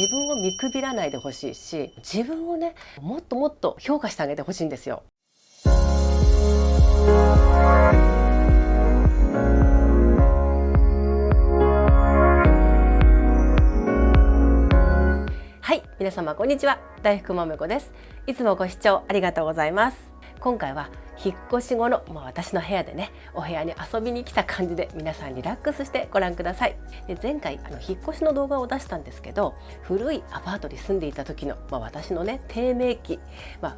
自分を見くびらないでほしいし、自分をねもっともっと評価してあげてほしいんですよ。はい、皆様こんにちは。大福まめこです。いつもご視聴ありがとうございます。今回は引っ越し後の、私の部屋でね、お部屋に遊びに来た感じで皆さんリラックスしてご覧ください。で、前回引っ越しの動画を出したんですけど、古いアパートに住んでいた時の、私のね低迷期、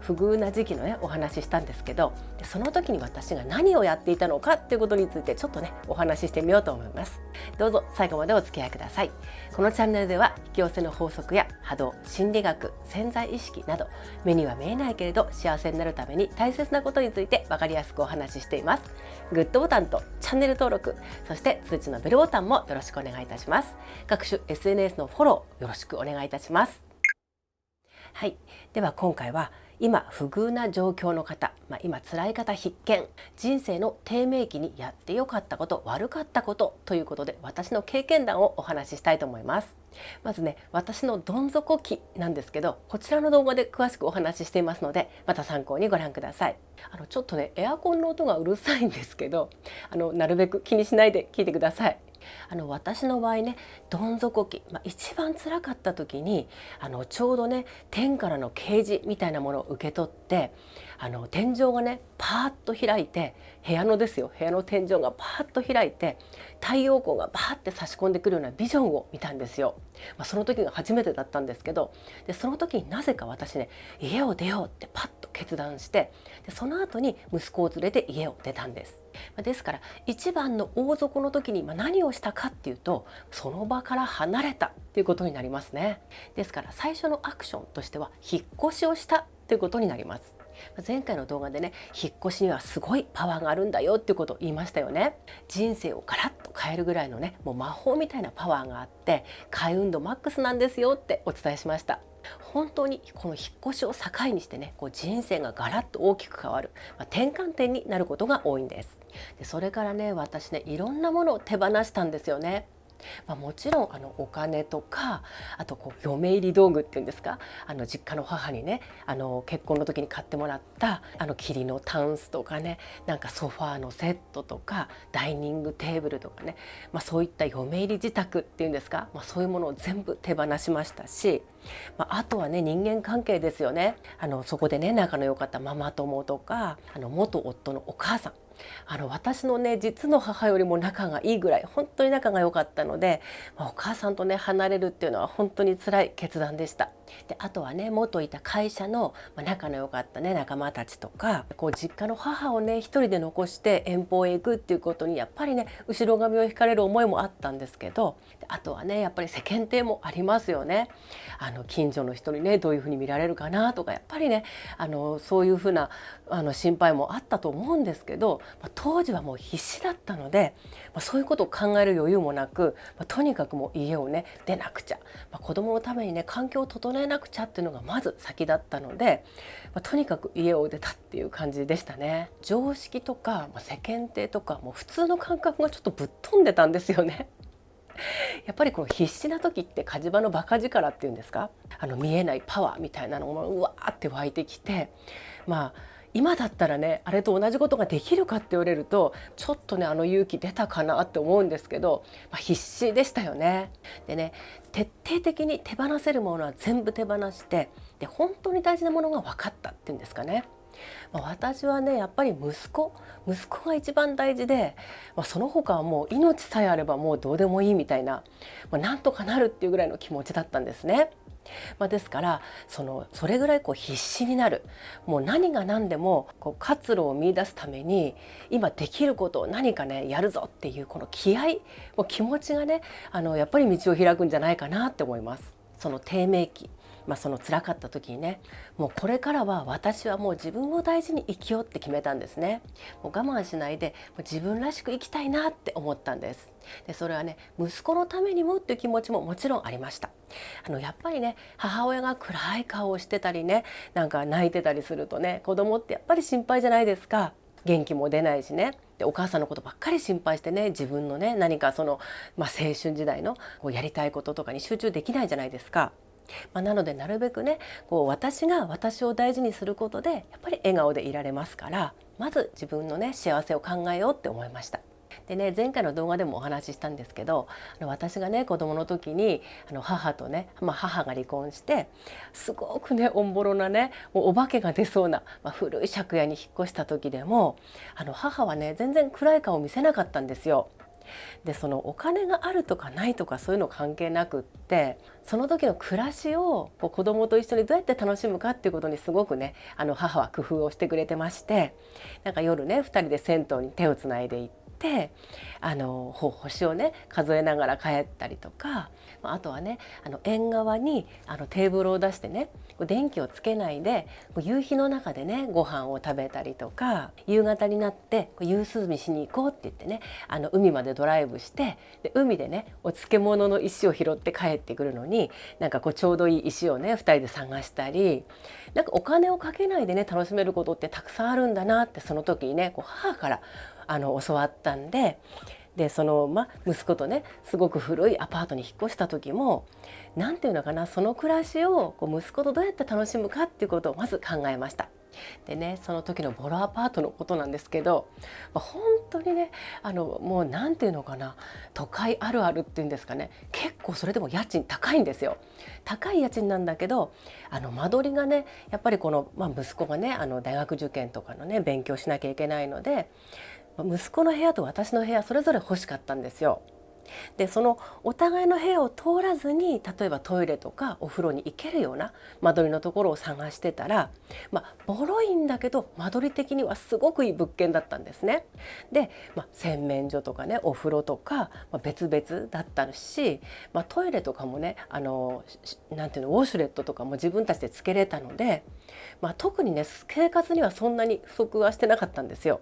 不遇な時期のねお話ししたんですけど、その時に私が何をやっていたのかっていうことについてちょっとねお話ししてみようと思います。どうぞ最後までお付き合いください。このチャンネルでは引き寄せの法則や波動、心理学、潜在意識など目には見えないけれど幸せになるために大切なことについて分かりやすくお話ししています。グッドボタンとチャンネル登録、そして通知のベルボタンもよろしくお願いいたします。各種 SNS のフォローよろしくお願いいたします。はい、では今回は今不遇な状況の方、今辛い方必見、人生の低迷期にやってよかったこと、悪かったことということで私の経験談をお話ししたいと思います。まずね、私のどん底期なんですけど、こちらの動画で詳しくお話ししていますので、また参考にご覧ください。ちょっとねエアコンの音がうるさいんですけど、なるべく気にしないで聞いてください。私の場合ね、どん底期、一番辛かった時にちょうどね天からの啓示みたいなものを受け取って、天井がねパーッと開いて、部屋の天井がパーッと開いて太陽光がバーッて差し込んでくるようなビジョンを見たんですよ。その時が初めてだったんですけど、でその時になぜか私ね家を出ようってパッと決断して、でその後に息子を連れて家を出たんです。ですから一番の大底の時に何をしたかっていうと、その場から離れたっていうことになりますね。ですから最初のアクションとしては引っ越しをしたということになります。前回の動画でね、引っ越しにはすごいパワーがあるんだよっていうことを言いましたよね。人生をガラッと変えるぐらいのね、もう魔法みたいなパワーがあって、開運度マックスなんですよってお伝えしました。本当にこの引っ越しを境にしてね、人生がガラッと大きく変わる、転換点になることが多いんです。でそれからね、私ねいろんなものを手放したんですよね。もちろんお金とか、あと嫁入り道具っていうんですか、実家の母にね結婚の時に買ってもらった桐のタンスとかね、なんかソファーのセットとかダイニングテーブルとかね、そういった嫁入り自宅っていうんですか、そういうものを全部手放しましたし、あとはね人間関係ですよね。そこでね仲の良かったママ友とか元夫のお母さん、私のね実の母よりも仲がいいぐらい本当に仲が良かったので、お母さんとね離れるっていうのは本当に辛い決断でした。であとはね元いた会社の仲の良かったね仲間たちとか、実家の母をね一人で残して遠方へ行くっていうことにやっぱりね後ろ髪を引かれる思いもあったんですけど、あとはねやっぱり世間体もありますよね。近所の人にねどういうふうに見られるかなとか、やっぱりねそういうふうな心配もあったと思うんですけど、当時はもう必死だったので、そういうことを考える余裕もなく、とにかくもう家をね出なくちゃ、子供のためにね環境を整えなくちゃっていうのがまず先だったので、とにかく家を出たっていう感じでしたね。常識とか、世間体とかもう普通の感覚がちょっとぶっ飛んでたんですよね。やっぱりこの必死な時って火事場のバカ力っていうんですか、見えないパワーみたいなのがうわーって湧いてきて、今だったらねあれと同じことができるかって言われるとちょっとね勇気出たかなって思うんですけど、必死でしたよね。でね、徹底的に手放せるものは全部手放して、で本当に大事なものが分かったっていうんですかね。私はねやっぱり息子が一番大事で、その他はもう命さえあればもうどうでもいいみたいな、なんとかなるっていうぐらいの気持ちだったんですね。ですからそれぐらい必死になる、もう何が何でも活路を見出すために今できることを何かねやるぞっていうこの気合、もう気持ちがねやっぱり道を開くんじゃないかなって思います。その低迷期、その辛かった時にね、もうこれからは私はもう自分を大事に生きようって決めたんですね。もう我慢しないでもう自分らしく生きたいなって思ったんです。でそれはね息子のためにもっていう気持ちももちろんありました。やっぱりね母親が暗い顔をしてたりね、なんか泣いてたりするとね、子供ってやっぱり心配じゃないですか。元気も出ないしね。でお母さんのことばっかり心配してね、自分のね何か青春時代のやりたいこととかに集中できないじゃないですか。なのでなるべくね私が私を大事にすることでやっぱり笑顔でいられますから、まず自分のね幸せを考えようって思いました。でね、前回の動画でもお話ししたんですけど、私がね子供の時に母とね、母が離婚して、すごくねおんぼろなねもうお化けが出そうな、古い借家に引っ越した時でも母はね全然暗い顔を見せなかったんですよ。でそのお金があるとかないとかそういうの関係なくって、その時の暮らしを子供と一緒にどうやって楽しむかっていうことにすごくね母は工夫をしてくれてまして、なんか夜ね2人で銭湯に手をつないで行って、星をね数えながら帰ったりとか、あとはね縁側にテーブルを出してね電気をつけないで夕日の中でねご飯を食べたりとか、夕方になって夕涼みしに行こうって言ってね海までドライブして、で海でねお漬物の石を拾って帰ってくるのに、なんかちょうどいい石をね2人で探したり、なんかお金をかけないでね楽しめることってたくさんあるんだなってその時にね母から教わったんで、息子とねすごく古いアパートに引っ越した時も、何ていうのかな、その暮らしを息子とどうやって楽しむかっていうことをまず考えました。でね、その時のボロアパートのことなんですけど、本当にねもう何ていうのかな、都会あるあるっていうんですかね、結構それでも家賃高いんですよ。高い家賃なんだけど間取りがねやっぱり息子がね大学受験とかのね勉強しなきゃいけないので、息子の部屋と私の部屋それぞれ欲しかったんですよ。でそのお互いの部屋を通らずに、例えばトイレとかお風呂に行けるような間取りのところを探してたら、ボロいんだけど間取り的にはすごくいい物件だったんですね。で、洗面所とかねお風呂とか、別々だったし、トイレとかもねなんていうの、ウォシュレットとかも自分たちでつけれたので、特にね生活にはそんなに不足はしてなかったんですよ。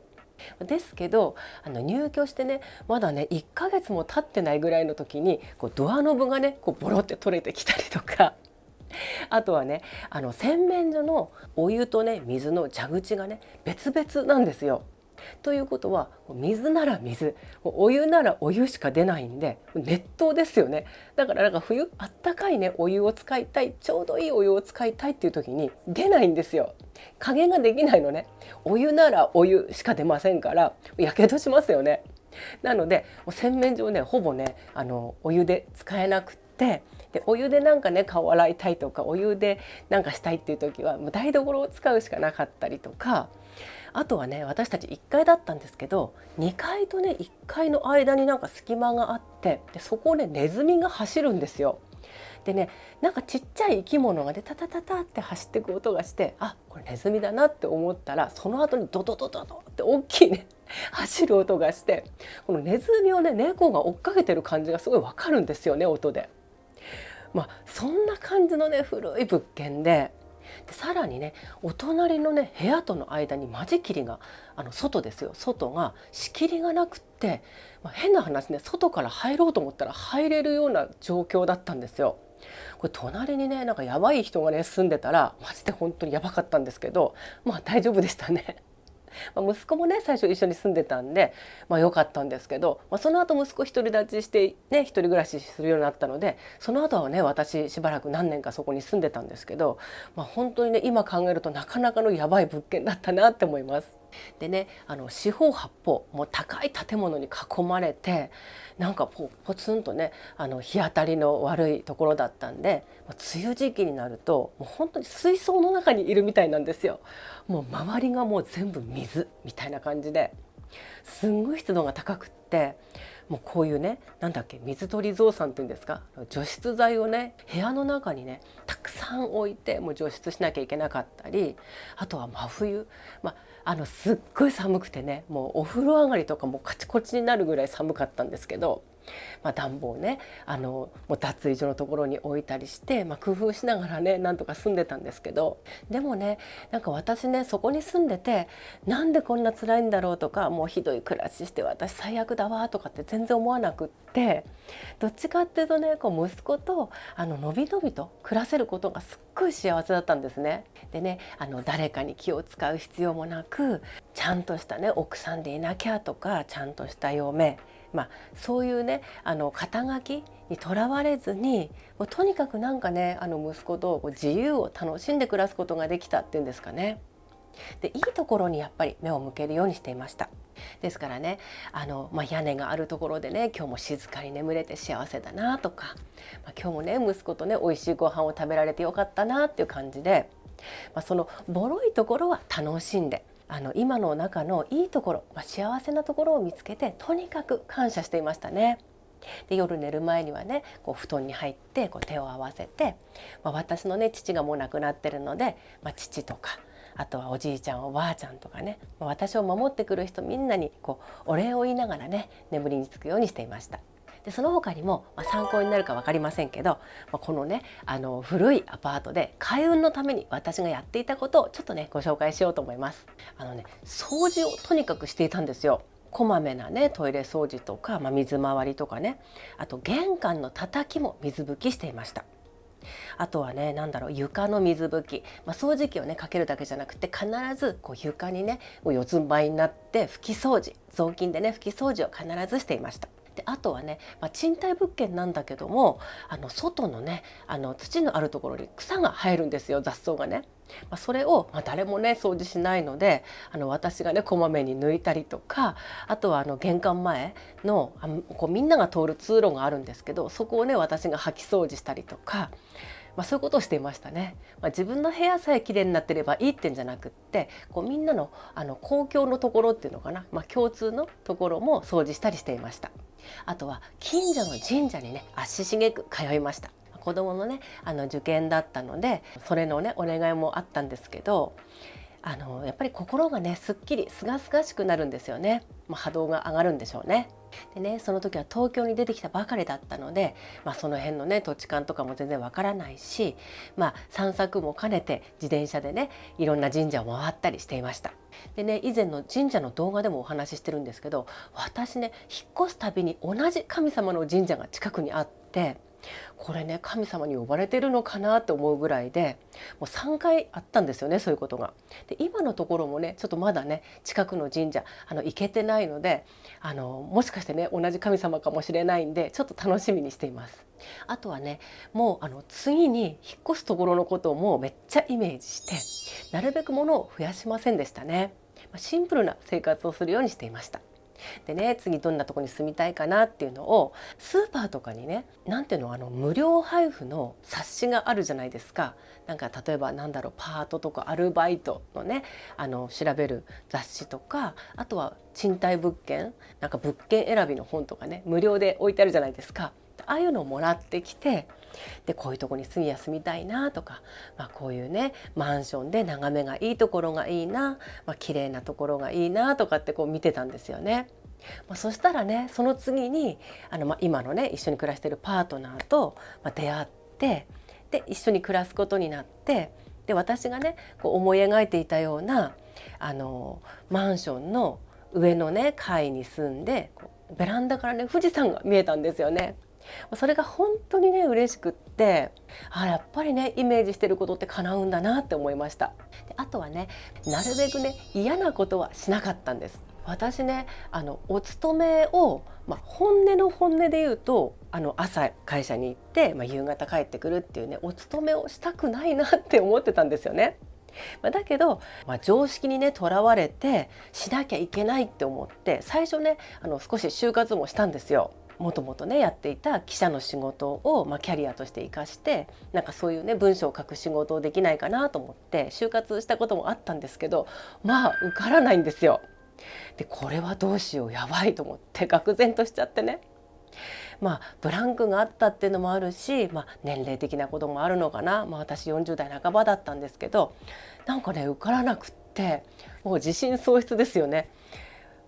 ですけど入居してねまだね1ヶ月も経ってないぐらいの時にドアノブがねボロって取れてきたりとか、あとはね洗面所のお湯とね水の蛇口がね別々なんですよ。ということは水なら水、お湯ならお湯しか出ないんで熱湯ですよね。だからなんか冬あったかいねお湯を使いたい、ちょうどいいお湯を使いたいっていう時に出ないんですよ。加減ができないのね。お湯ならお湯しか出ませんからやけどしますよね。なので洗面所ねほぼねお湯で使えなくって、でお湯でなんかね顔洗いたいとかお湯でなんかしたいっていう時はもう台所を使うしかなかったりとか、あとはね私たち1階だったんですけど、2階とね1階の間になんか隙間があって、でそこをねネズミが走るんですよ。でね、なんかちっちゃい生き物がねタタタタって走っていく音がして、あ、これネズミだなって思ったら、その後にドドドドドって大きいね走る音がして、このネズミをね猫が追っかけてる感じがすごいわかるんですよね、音で。そんな感じのね古い物件で、さらにねお隣のね部屋との間に間仕切りが外ですよ、外が仕切りがなくって、変な話ね外から入ろうと思ったら入れるような状況だったんですよ。これ隣にねなんかやばい人がね住んでたらマジで本当にやばかったんですけど、大丈夫でしたね。息子もね最初一緒に住んでたんで良かったんですけど、その後息子独り立ちしてね一人暮らしするようになったので、その後はね私しばらく何年かそこに住んでたんですけど、本当にね今考えるとなかなかのやばい物件だったなって思います。でね四方八方もう高い建物に囲まれて、なんかポツンとね日当たりの悪いところだったんで、梅雨時期になるともう本当に水槽の中にいるみたいなんですよ。もう周りがもう全部水みたいな感じで、すんごい湿度が高くって、もうこういうねなんだっけ、水鳥増産っていうんですか、除湿剤をね部屋の中にねたくさん置いてもう除湿しなきゃいけなかったり、あとは真冬、すっごい寒くてねもうお風呂上がりとかもカチコチになるぐらい寒かったんですけど、暖房ねもう脱衣所のところに置いたりして、工夫しながらねなんとか住んでたんですけど、でもねなんか私ねそこに住んでてなんでこんな辛いんだろうとか、もうひどい暮らしして私最悪だわとかって全然思わなくって、どっちかっていうとね息子とのびのびと暮らせることがすっごい幸せだったんですね。でね誰かに気を使う必要もなく、ちゃんとしたね奥さんでいなきゃとか、ちゃんとした嫁そういうね肩書きにとらわれずに、もうとにかくなんかね息子と自由を楽しんで暮らすことができたっていうんですかね。でいいところにやっぱり目を向けるようにしていました。ですからね屋根があるところでね今日も静かに眠れて幸せだなとか、今日もね息子とね美味しいご飯を食べられてよかったなっていう感じで、そのボロいところは楽しんで今の中のいいところ、幸せなところを見つけてとにかく感謝していましたね。で夜寝る前にはね布団に入って手を合わせて、私のね父がもう亡くなってるので、父とかあとはおじいちゃんおばあちゃんとかね、私を守ってくる人みんなにお礼を言いながらね眠りにつくようにしていました。でその他にも、参考になるか分かりませんけど、このね古いアパートで開運のために私がやっていたことをちょっとねご紹介しようと思います。掃除をとにかくしていたんですよ。こまめなねトイレ掃除とか、水回りとかね、あと玄関の叩きも水拭きしていました。あとはね床の水拭き、掃除機をねかけるだけじゃなくて必ず床にね四つん這いになって拭き掃除、雑巾でね拭き掃除を必ずしていました。であとはね、賃貸物件なんだけども外のね土のあるところに草が生えるんですよ、雑草がね。それを、誰もね掃除しないので私がねこまめに抜いたりとか、あとは玄関前のみんなが通る通路があるんですけど、そこをね私が掃き掃除したりとか、そういうことをしていましたね。自分の部屋さえきれいになってればいいってんじゃなくって、みんなの公共のところっていうのかな、共通のところも掃除したりしていました。あとは近所の神社にね足しげく通いました。子供のね受験だったのでそれのねお願いもあったんですけど、やっぱり心がねすっきりすがすがしくなるんですよね。波動が上がるんでしょうね。でねその時は東京に出てきたばかりだったので、その辺のね土地勘とかも全然わからないし、散策も兼ねて自転車でねいろんな神社を回ったりしていました。でね以前の神社の動画でもお話ししてるんですけど、私ね引っ越すたびに同じ神様の神社が近くにあって、これね神様に呼ばれてるのかなって思うぐらいで、もう3回あったんですよね、そういうことが。で今のところもねちょっとまだね近くの神社行けてないので、もしかしてね同じ神様かもしれないんでちょっと楽しみにしています。あとはねもう次に引っ越すところのことをもうめっちゃイメージして、なるべく物を増やしませんでしたね。シンプルな生活をするようにしていました。でね次どんなとこに住みたいかなっていうのをスーパーとかにね無料配布の冊子があるじゃないですか。例えばパートとかアルバイトのね調べる雑誌とか、あとは賃貸物件物件選びの本とかね無料で置いてあるじゃないですか。ああいうのをもらってきて、でこういうとこに住みたいなとか、こういうねマンションで眺めがいいところがいいな、綺麗なところがいいなとかって見てたんですよね。そしたらねその次に今のね一緒に暮らしているパートナーと出会って、で一緒に暮らすことになって、で私がね思い描いていたようなマンションの上のね階に住んでベランダからね富士山が見えたんですよね。それが本当にね嬉しくって、やっぱりねイメージしてることって叶うんだなって思いました。であとはねなるべくね嫌なことはしなかったんです。私ねお勤めを、本音の本音で言うと朝会社に行って、夕方帰ってくるっていうねお勤めをしたくないなって思ってたんですよね。だけど、常識にねとらわれてしなきゃいけないって思って最初ね少し就活もしたんですよ。もともとねやっていた記者の仕事を、キャリアとして生かしてそういうね文章を書く仕事をできないかなと思って就活したこともあったんですけど、受からないんですよ。でこれはどうしようやばいと思って愕然としちゃってね、ブランクがあったっていうのもあるし、年齢的なこともあるのかな、私40代半ばだったんですけど受からなくって、もう自信喪失ですよね。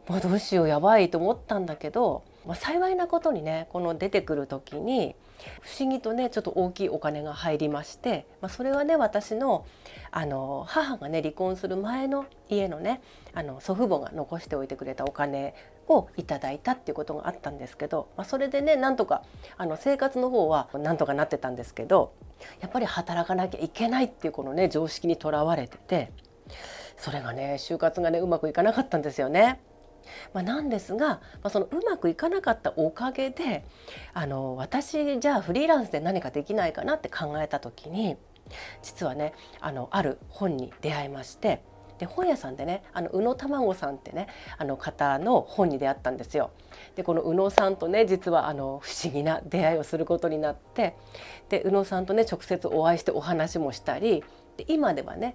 どうしようやばいと思ったんだけど、幸いなことにねこの出てくる時に不思議とねちょっと大きいお金が入りまして、それはね私の母がね離婚する前の家のね祖父母が残しておいてくれたお金をいただいたっていうことがあったんですけど、それでねなんとか生活の方はなんとかなってたんですけど、やっぱり働かなきゃいけないっていうこのね常識にとらわれてて、それがね就活がねうまくいかなかったんですよね。なんですが、そのうまくいかなかったおかげで私じゃあフリーランスで何かできないかなって考えた時に、実はねある本に出会いまして、で本屋さんでね宇野卵さんってね方の本に出会ったんですよ。でこの宇野さんとね実は不思議な出会いをすることになって、で宇野さんとね直接お会いしてお話もしたり、で今ではね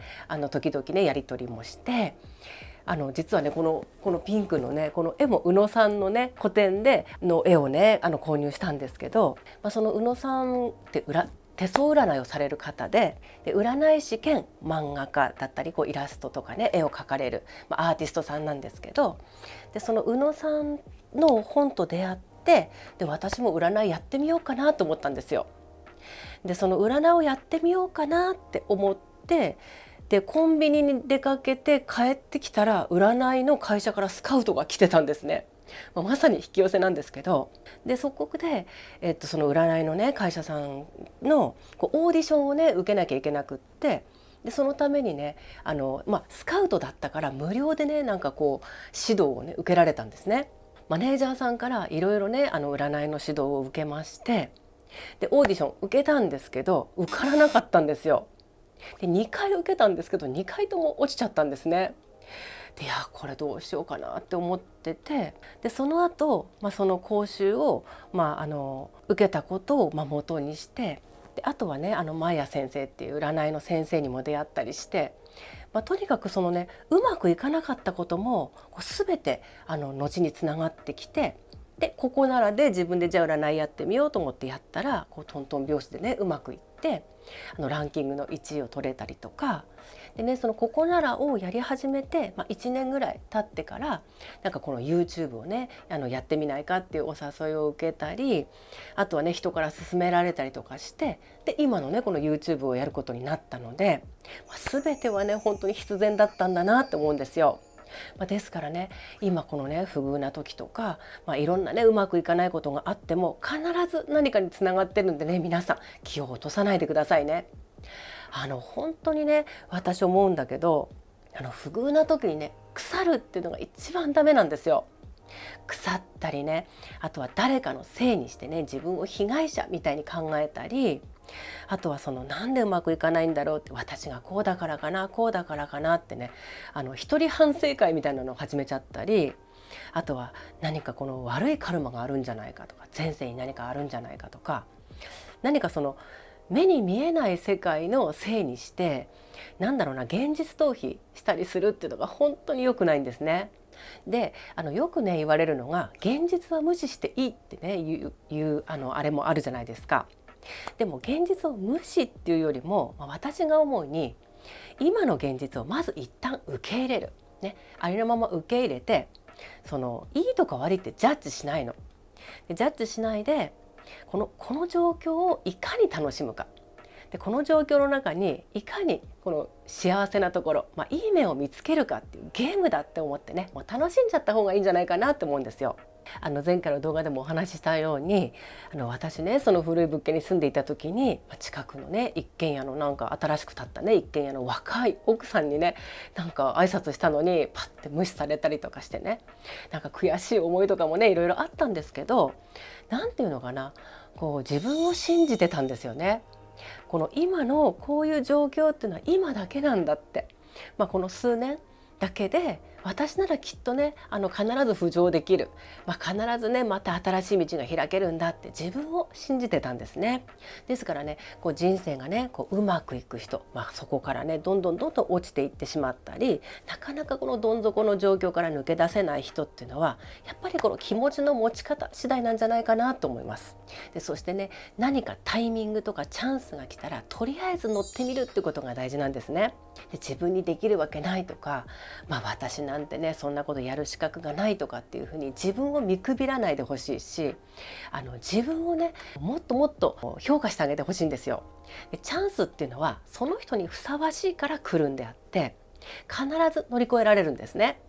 時々ねやり取りもして、実はねこのピンクのねこの絵も宇野さんのね個展での絵をね購入したんですけど、その宇野さんって手相占いをされる方で、占い師兼漫画家だったりイラストとかね絵を描かれる、アーティストさんなんですけど、でその宇野さんの本と出会って、で私も占いやってみようかなと思ったんですよ。でその占いをやってみようかなって思って、でコンビニに出かけて帰ってきたら占いの会社からスカウトが来てたんですね。まさに引き寄せなんですけど、でそこで、その占いのね会社さんのオーディションをね受けなきゃいけなくって、でそのためにねスカウトだったから無料でね指導をね受けられたんですね。マネージャーさんからいろいろね占いの指導を受けまして、でオーディション受けたんですけど受からなかったんですよ。で2回受けたんですけど2回とも落ちちゃったんですね。でいやこれどうしようかなって思ってて、でその後、その講習を、受けたことを元にして、であとはねマヤ先生っていう占いの先生にも出会ったりして、とにかくそのねうまくいかなかったことも全て後につながってきて、でここならで自分でじゃあ占いやってみようと思ってやったらトントン拍子でねうまくいって、ランキングの1位を取れたりとかでね、そのここならをやり始めて、1年ぐらい経ってからこの YouTube をねやってみないかっていうお誘いを受けたり、あとはね人から勧められたりとかして、で今のねこの YouTube をやることになったので、全てはね本当に必然だったんだなって思うんですよ。ですからね今このね不遇な時とか、いろんなねうまくいかないことがあっても必ず何かにつながってるんでね、皆さん気を落とさないでくださいね。本当にね私思うんだけど、不遇な時にね腐るっていうのが一番ダメなんですよ。腐ったりね、あとは誰かのせいにしてね自分を被害者みたいに考えたり、あとはなんでうまくいかないんだろうって、私がこうだからかなこうだからかなってね一人反省会みたいなのを始めちゃったり、あとは何かこの悪いカルマがあるんじゃないかとか、前世に何かあるんじゃないかとか、何か目に見えない世界のせいにして現実逃避したりするっていうのが本当に良くないんですね。でよくね言われるのが、現実は無視していいってねいうあれもあるじゃないですか。でも現実を無視っていうよりも、私が思うに今の現実をまず一旦受け入れる、ね、ありのまま受け入れて、いいとか悪いってジャッジしないの。でジャッジしないでこの状況をいかに楽しむか、でこの状況の中にいかにこの幸せなところ、いい面を見つけるかっていうゲームだって思ってね、もう楽しんじゃった方がいいんじゃないかなって思うんですよ。前回の動画でもお話ししたように私ねその古い物件に住んでいた時に、近くのね一軒家の新しく建ったね一軒家の若い奥さんにね挨拶したのにパッて無視されたりとかしてね、悔しい思いとかもねいろいろあったんですけど、なんていうのかな、自分を信じてたんですよね。この今のこういう状況っていうのは今だけなんだって、この数年だけで私ならきっとね必ず浮上できる、必ずねまた新しい道が開けるんだって自分を信じてたんですね。ですからね人生がねうまくいく人、そこからねどんどん落ちていってしまったり、なかなかこのどん底の状況から抜け出せない人っていうのはやっぱりこの気持ちの持ち方次第なんじゃないかなと思います。でそしてね何かタイミングとかチャンスが来たらとりあえず乗ってみるってことが大事なんですね。で自分にできるわけないとか、私なんてねそんなことやる資格がないとかっていうふうに自分を見くびらないでほしいし、自分をねもっともっと評価してあげてほしいんですよ。でチャンスっていうのはその人にふさわしいから来るんであって、必ず乗り越えられるんですね。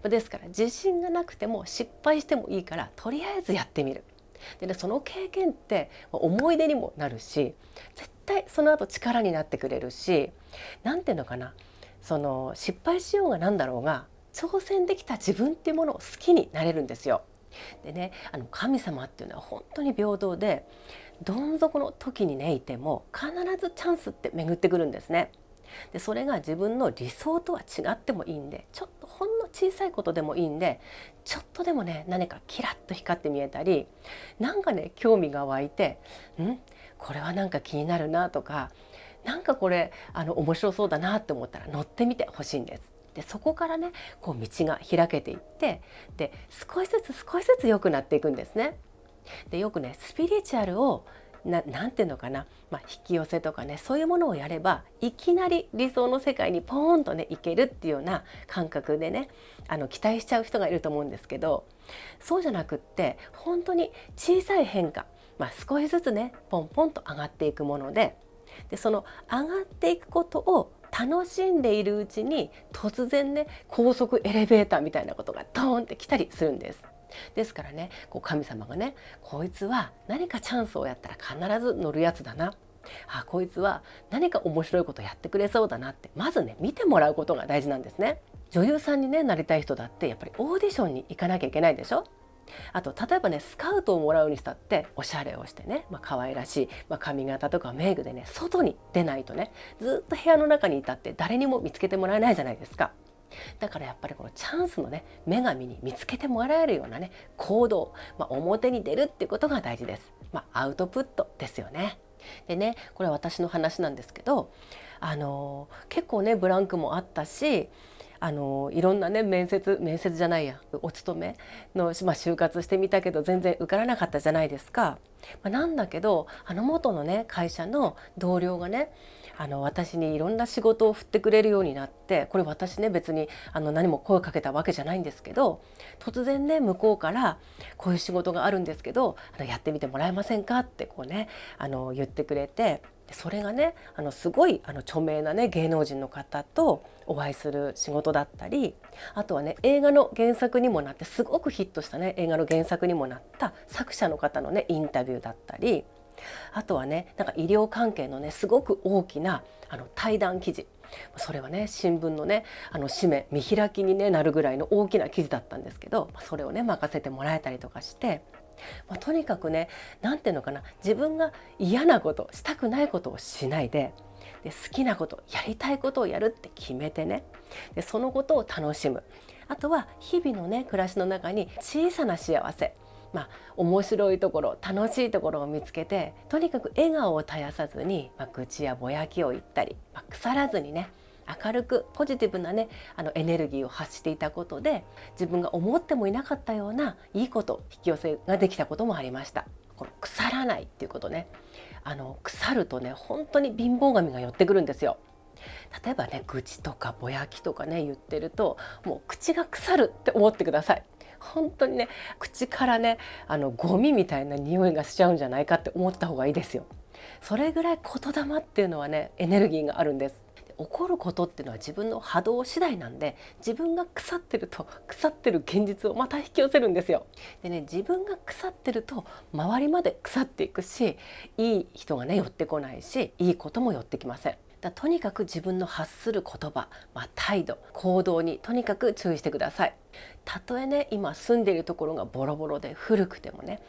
ですから自信がなくても失敗してもいいからとりあえずやってみる。でね、その経験って思い出にもなるし、絶対その後力になってくれるし、なんていうのかな、失敗しようがなんだろうが挑戦できた自分っていうものを好きになれるんですよ。でね、神様っていうのは本当に平等で、どん底の時にねいても必ずチャンスって巡ってくるんですね。でそれが自分の理想とは違ってもいいんで、ちょっとほんの小さいことでもいいんで、ちょっとでもね何かキラッと光って見えたり、なんかね興味が湧いて、これはなんか気になるなとか、なんかこれ面白そうだなって思ったら乗ってみてほしいんです。でそこからねこう道が開けていって、で少しずつ少しずつ良くなっていくんですね。でよくねスピリチュアルをなんていうのかな、引き寄せとかね、そういうものをやればいきなり理想の世界にポーンとねいけるっていうような感覚でね期待しちゃう人がいると思うんですけど、そうじゃなくって本当に小さい変化、少しずつねポンポンと上がっていくもので、その上がっていくことを楽しんでいるうちに突然ね高速エレベーターみたいなことがドーンって来たりするんです。ですからねこう神様がね、こいつは何かチャンスをやったら必ず乗るやつだな、こいつは何か面白いことやってくれそうだなって、まずね見てもらうことが大事なんですね。女優さんに、なりたい人だってやっぱりオーディションに行かなきゃいけないでしょ。あと例えばねスカウトをもらうにしたっておしゃれをしてね、可愛らしい、髪型とかメイクでね外に出ないとね、ずっと部屋の中にいたって誰にも見つけてもらえないじゃないですか。だからやっぱりこのチャンスのね女神に見つけてもらえるようなね行動、表に出るっていうことが大事です。アウトプットですよね。でねこれは私の話なんですけど、結構ねブランクもあったし、いろんなね面接じゃないやお勤めの、就活してみたけど全然受からなかったじゃないですか。なんだけど元のね会社の同僚がね私にいろんな仕事を振ってくれるようになって、これ私ね別に何も声かけたわけじゃないんですけど、突然ね向こうからこういう仕事があるんですけどやってみてもらえませんかってこうね言ってくれて、それがねすごい著名なね芸能人の方とお会いする仕事だったり、あとはね映画の原作にもなってすごくヒットしたね映画の原作にもなった作者の方のねインタビューだったり、あとはねなんか医療関係のねすごく大きな対談記事、それはね新聞のね紙面見開きに、なるぐらいの大きな記事だったんですけど、それをね任せてもらえたりとかして、とにかくねなんていうのかな、自分が嫌なことしたくないことをしないで、好きなことやりたいことをやるって決めてね、でそのことを楽しむ。あとは日々のね暮らしの中に小さな幸せ、面白いところ楽しいところを見つけて、とにかく笑顔を絶やさずに、愚痴やぼやきを言ったり、腐らずにね明るくポジティブなねエネルギーを発していたことで、自分が思ってもいなかったようないいこと引き寄せができたこともありました。この腐らないっていうことね、腐るとね本当に貧乏神が寄ってくるんですよ。例えばね愚痴とかぼやきとかね言ってると、もう口が腐るって思ってください。本当にね口からねゴミみたいな匂いがしちゃうんじゃないかって思った方がいいですよ。それぐらい言霊っていうのはねエネルギーがあるんです。起こることっていうのは自分の波動次第なんで、自分が腐ってると腐ってる現実をまた引き寄せるんですよ。でね自分が腐ってると周りまで腐っていくし、いい人がね寄ってこないし、いいことも寄ってきません。とにかく自分の発する言葉、態度行動にとにかく注意してください。たとえね今住んでいるところがボロボロで古くてもね、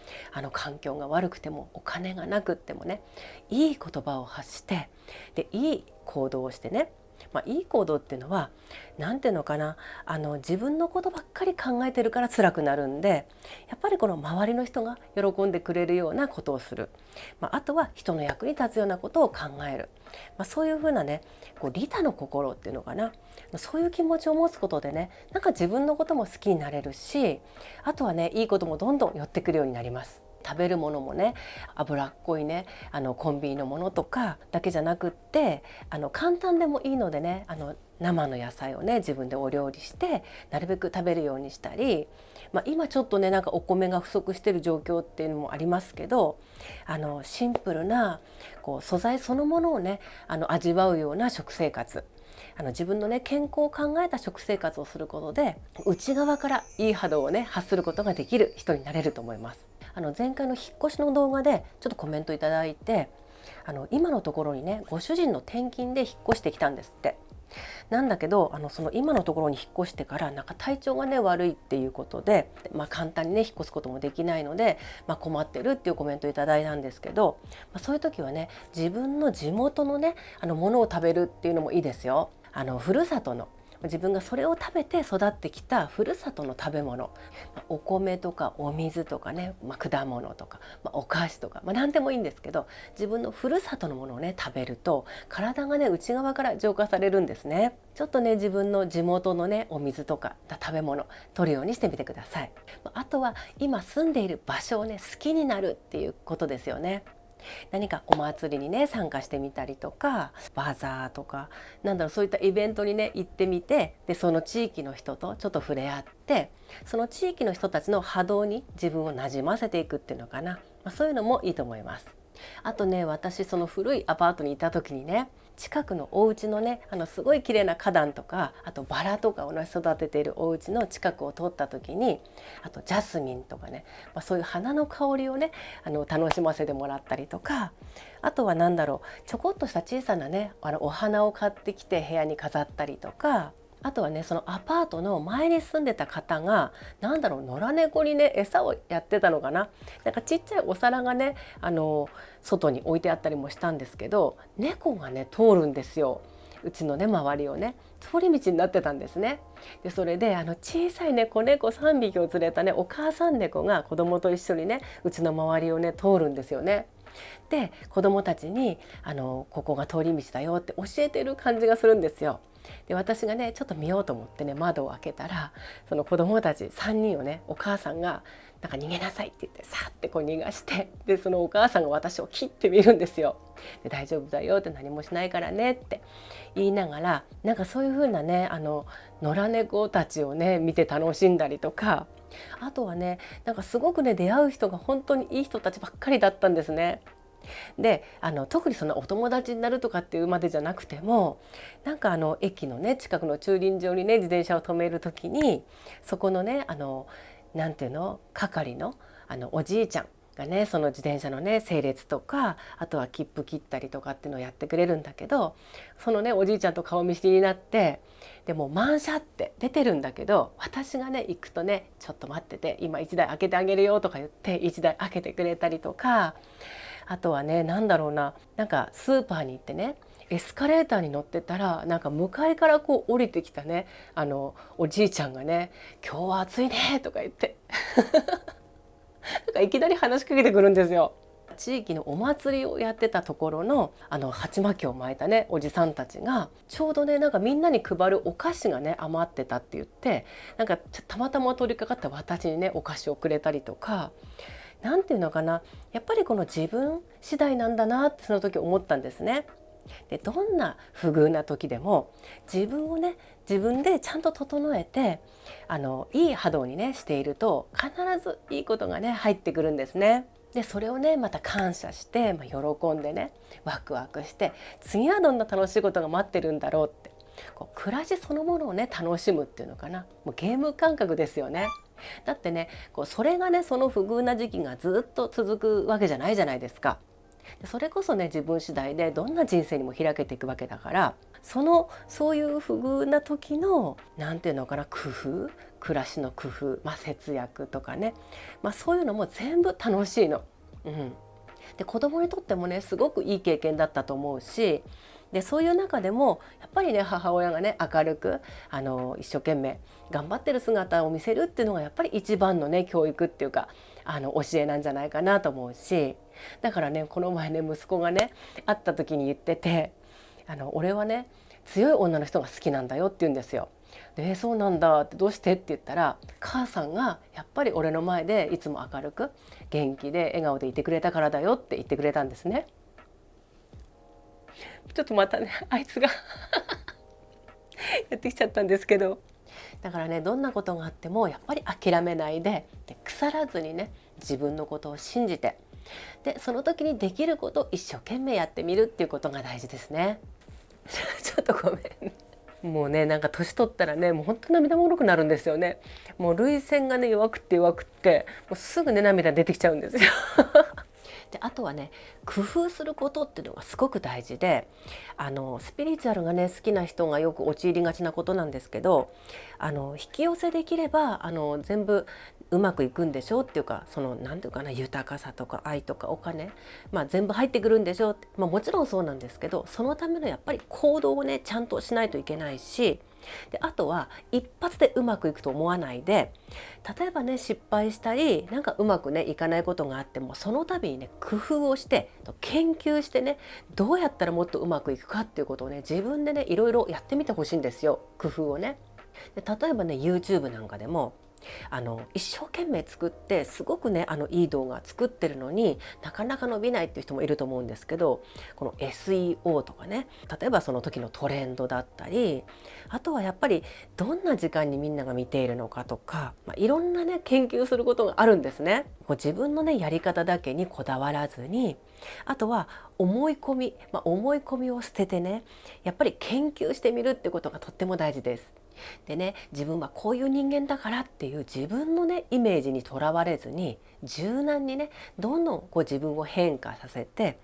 環境が悪くてもお金がなくってもね、いい言葉を発して、でいい行動をしてね、いい行動っていうのは何ていうのかな、自分のことばっかり考えてるから辛くなるんで、やっぱりこの周りの人が喜んでくれるようなことをする、あとは人の役に立つようなことを考える、そういうふうなねこう利他の心っていうのかな、そういう気持ちを持つことでね、なんか自分のことも好きになれるし、あとはねいいこともどんどん寄ってくるようになります。食べるものもね脂っこいねコンビニのものとかだけじゃなくって、簡単でもいいのでね生の野菜をね自分でお料理してなるべく食べるようにしたり、今ちょっとねなんかお米が不足している状況っていうのもありますけど、シンプルなこう素材そのものをね味わうような食生活、自分のね健康を考えた食生活をすることで、内側からいい波動をね発することができる人になれると思います。前回の引っ越しの動画でちょっとコメントいただいて、今のところにねご主人の転勤で引っ越してきたんですって。なんだけどその今のところに引っ越してからなんか体調がね悪いっていうことで、簡単にね引っ越すこともできないので、困ってるっていうコメントいただいたんですけど、そういう時はね自分の地元のねものを食べるっていうのもいいですよ。ふるさとの自分がそれを食べて育ってきたふるさとの食べ物、お米とかお水とかね、果物とか、お菓子とか、何でもいいんですけど、自分のふるさとのものをね食べると体がね内側から浄化されるんですね。ちょっとね自分の地元のねお水とか食べ物取るようにしてみてください。あとは今住んでいる場所をね好きになるっていうことですよね。何かお祭りにね参加してみたりとか、バザーとかそういったイベントにね行ってみて、でその地域の人とちょっと触れ合って、その地域の人たちの波動に自分をなじませていくっていうのかな、そういうのもいいと思います。あとね、私その古いアパートにいた時にね、近くのお家のねすごい綺麗な花壇とか、あとバラとかをね育てているお家の近くを通った時に、あとジャスミンとかね、そういう花の香りをね楽しませてもらったりとか、あとはちょこっとした小さなねお花を買ってきて部屋に飾ったりとか、あとはねそのアパートの前に住んでた方が野良猫にね餌をやってたのかな、ちっちゃいお皿がね外に置いてあったりもしたんですけど、猫がね通るんですよ。うちのね周りをね通り道になってたんですね。でそれで小さいね子猫3匹を連れたねお母さん猫が子供と一緒にねうちの周りをね通るんですよね。で子供たちにここが通り道だよって教えてる感じがするんですよ。で私がねちょっと見ようと思ってね窓を開けたら、その子供たち3人をねお母さんが逃げなさいって言ってさってこう逃がして、でそのお母さんが私を切ってみるんですよ。で大丈夫だよって、何もしないからねって言いながら、そういう風なね野良猫たちをね見て楽しんだりとか、あとはねすごくね出会う人が本当にいい人たちばっかりだったんですね。で特にそのお友達になるとかっていうまでじゃなくても、駅のね近くの駐輪場にね自転車を止める時に、そこのねなんていうの係のおじいちゃんがねその自転車のね整列とか、あとは切符切ったりとかっていうのをやってくれるんだけど、そのねおじいちゃんと顔見知りになって、でも満車って出てるんだけど、私がね行くとねちょっと待ってて今1台開けてあげるよとか言って1台開けてくれたりとか、あとはねスーパーに行ってねエスカレーターに乗ってたら向かいからこう降りてきたねおじいちゃんがね今日は暑いねとか言っていきなり話しかけてくるんですよ。地域のお祭りをやってたところの鉢巻きを巻いたねおじさんたちがちょうどねみんなに配るお菓子がね余ってたって言って、たまたま通りかかった私にねお菓子をくれたりとか、なんていうのかな、やっぱりこの自分次第なんだなってその時思ったんですね。でどんな不遇な時でも自分をね自分でちゃんと整えていい波動にねしていると、必ずいいことがね入ってくるんですね。でそれをねまた感謝して、喜んでねワクワクして、次はどんな楽しいことが待ってるんだろうって、こう暮らしそのものをね楽しむっていうのかな、もうゲーム感覚ですよね。だってねそれがねその不遇な時期がずっと続くわけじゃないじゃないですか。それこそね自分次第でどんな人生にも開けていくわけだから、そういう不遇な時のなんていうのかな、工夫、暮らしの工夫、節約とかね、そういうのも全部楽しいの。で子供にとってもねすごくいい経験だったと思うし、でそういう中でもやっぱりね母親がね明るく一生懸命頑張ってる姿を見せるっていうのがやっぱり一番のね教育っていうか教えなんじゃないかなと思うし、だからねこの前ね息子がね会った時に言ってて、俺はね強い女の人が好きなんだよって言うんですよ。でそうなんだって、どうしてって言ったら、母さんがやっぱり俺の前でいつも明るく元気で笑顔でいてくれたからだよって言ってくれたんですね。ちょっとまたねあいつがやってきちゃったんですけど、だからねどんなことがあってもやっぱり諦めないで、腐らずにね自分のことを信じて、でその時にできることを一生懸命やってみるっていうことが大事ですね。ちょっとごめん。もうね年取ったらねもうほんと涙もろくなるんですよね。もう涙腺がね弱くてもうすぐね涙出てきちゃうんですよ。であとはね、工夫することっていうのがすごく大事で、スピリチュアルがね好きな人がよく陥りがちなことなんですけど、引き寄せできれば全部うまくいくんでしょうっていうか、なんていうかな、豊かさとか愛とかお金、全部入ってくるんでしょうって、もちろんそうなんですけど、そのためのやっぱり行動をねちゃんとしないといけないし、であとは一発でうまくいくと思わないで、例えばね失敗したりなんかうまくねいかないことがあっても、その度にね工夫をして研究してね、どうやったらもっとうまくいくかっていうことをね自分でねいろいろやってみてほしいんですよ、工夫をね。で例えばね YouTube なんかでも一生懸命作ってすごくねいい動画作ってるのになかなか伸びないっていう人もいると思うんですけど、この SEO とかね、例えばその時のトレンドだったり、あとはやっぱりどんな時間にみんなが見ているのかとか、いろんなね研究することがあるんですね。こう自分のねやり方だけにこだわらずに、あとは思い込みを捨ててね、やっぱり研究してみるってことがとっても大事です。でね、自分はこういう人間だからっていう自分のねイメージにとらわれずに、柔軟にねどんどんこう自分を変化させて、やっ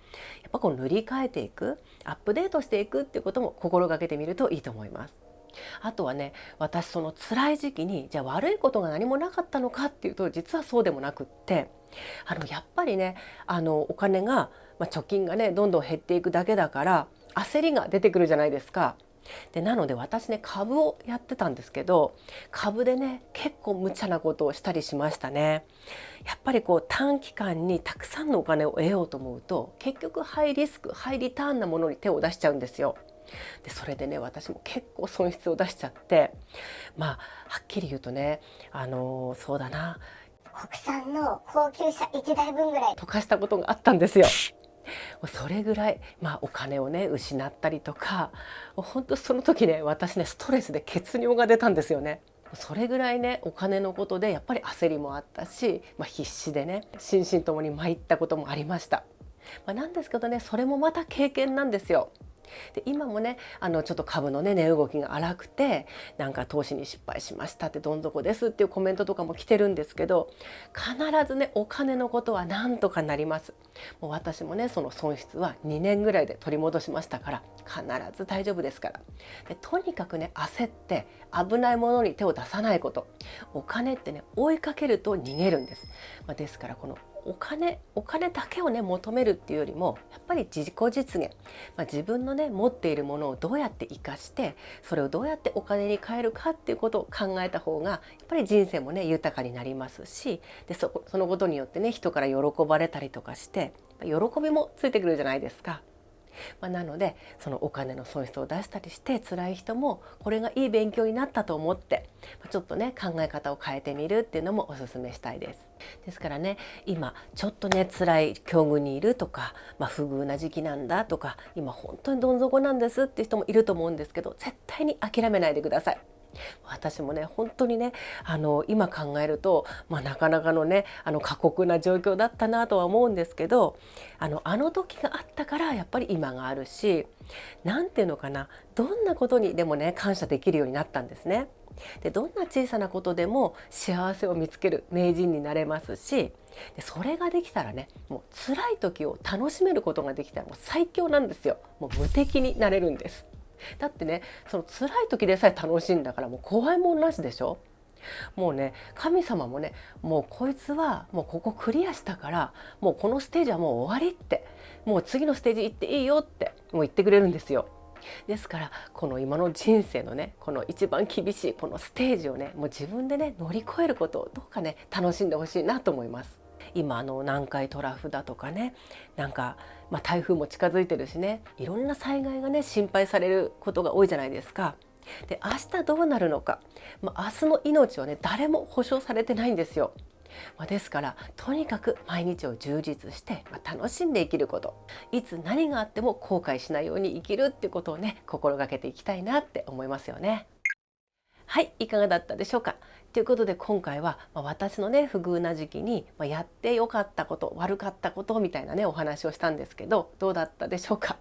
ぱこう塗り替えていく、アップデートしていくっていうことも心がけてみるといいと思います。あとはね、私その辛い時期にじゃあ悪いことが何もなかったのかっていうと、実はそうでもなくって、やっぱりねお金が、貯金がねどんどん減っていくだけだから焦りが出てくるじゃないですか。でなので私ね株をやってたんですけど、株でね結構無茶なことをしたりしましたね。やっぱりこう短期間にたくさんのお金を得ようと思うと、結局ハイリスクハイリターンなものに手を出しちゃうんですよ。でそれでね私も結構損失を出しちゃって、はっきり言うとね、そうだな、国産の高級車1台分ぐらい。溶かしたことがあったんですよ。それぐらい、お金をね失ったりとか、本当その時ね私ねストレスで血尿が出たんですよね。それぐらいねお金のことでやっぱり焦りもあったし、必死でね心身ともに参ったこともありました。なんですけどね、それもまた経験なんですよ。で今もねちょっと株のね値動きが荒くて、なんか投資に失敗しましたってどん底ですっていうコメントとかも来てるんですけど、必ずねお金のことはなんとかなります。もう私もねその損失は2年ぐらいで取り戻しましたから、必ず大丈夫ですから。でとにかくね焦って危ないものに手を出さないこと。お金ってね追いかけると逃げるんです。ですからこのお金だけをね求めるっていうよりも、やっぱり自己実現、自分のね持っているものをどうやって生かして、それをどうやってお金に変えるかっていうことを考えた方がやっぱり人生もね豊かになりますし、でそのことによってね人から喜ばれたりとかして、喜びもついてくるじゃないですか。なのでそのお金の損失を出したりして辛い人も、これがいい勉強になったと思って、ちょっとね考え方を変えてみるっていうのもおすすめしたいです。ですからね、今ちょっとね辛い境遇にいるとか、不遇な時期なんだとか、今本当にどん底なんですっていう人もいると思うんですけど、絶対に諦めないでください。私もね本当にね今考えると、なかなかのね過酷な状況だったなとは思うんですけど、あの時があったからやっぱり今があるし、なんていうのかな、どんなことにでもね感謝できるようになったんですね。でどんな小さなことでも幸せを見つける名人になれますし、でそれができたらね、もう辛い時を楽しめることができたらもう最強なんですよ。もう無敵になれるんです。だってねその辛い時でさえ楽しいんだから、もう怖いもんなしでしょ。もうね神様もね、もうこいつはもうここクリアしたから、もうこのステージはもう終わりって、もう次のステージ行っていいよってもう言ってくれるんですよ。ですからこの今の人生のねこの一番厳しいこのステージをね、もう自分でね乗り越えることをどうかね楽しんでほしいなと思います。今南海トラフだとかね、なんか、台風も近づいてるしね、いろんな災害がね心配されることが多いじゃないですか。で明日どうなるのか、明日の命はね誰も保証されてないんですよ。ですからとにかく毎日を充実して、楽しんで生きること、いつ何があっても後悔しないように生きるってことをね心がけていきたいなって思いますよね。はい、いかがだったでしょうか。ということで今回は、私のね不遇な時期に、やってよかったこと悪かったことみたいなねお話をしたんですけど、どうだったでしょうか。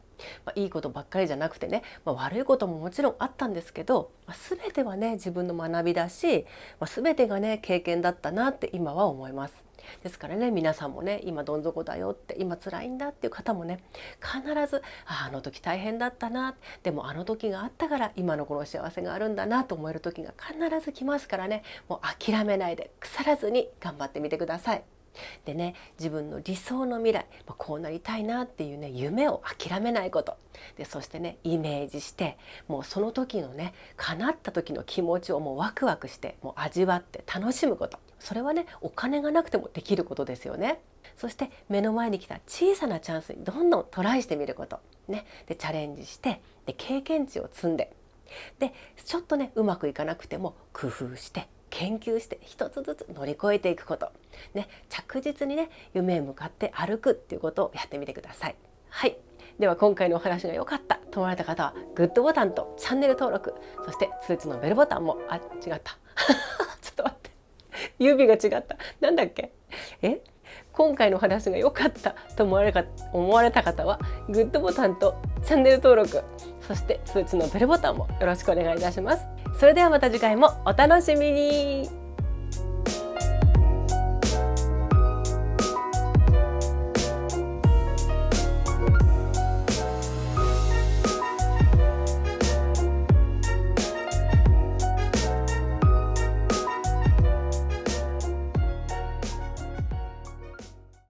いいことばっかりじゃなくてね、悪いことももちろんあったんですけど、全てはね自分の学びだし、全てがね経験だったなって今は思います。ですからね、皆さんもね今どん底だよって、今辛いんだっていう方もね、必ずあの時大変だったな、でもあの時があったから今のこの幸せがあるんだなと思える時が必ず来ますからね、もう諦めないで腐らずに頑張ってみてください。でね、自分の理想の未来、こうなりたいなっていうね夢を諦めないことで、そしてねイメージして、もうその時のね叶った時の気持ちをもうワクワクしてもう味わって楽しむこと、それはねお金がなくてもできることですよね。そして目の前に来た小さなチャンスにどんどんトライしてみることね、でチャレンジして、で経験値を積んで、でちょっとねうまくいかなくても工夫して研究して一つずつ乗り越えていくこと、ね、着実にね夢へ向かって歩くっていうことをやってみてください。はい、では今回のお話が良かったと思われた方はグッドボタンとチャンネル登録、そして通知のベルボタンも違ったちょっと待って、指が違った、なんだっけ、今回のお話が良かったと思われた方はグッドボタンとチャンネル登録、そして通知のベルボタンもよろしくお願いいたします。それではまた次回もお楽しみに。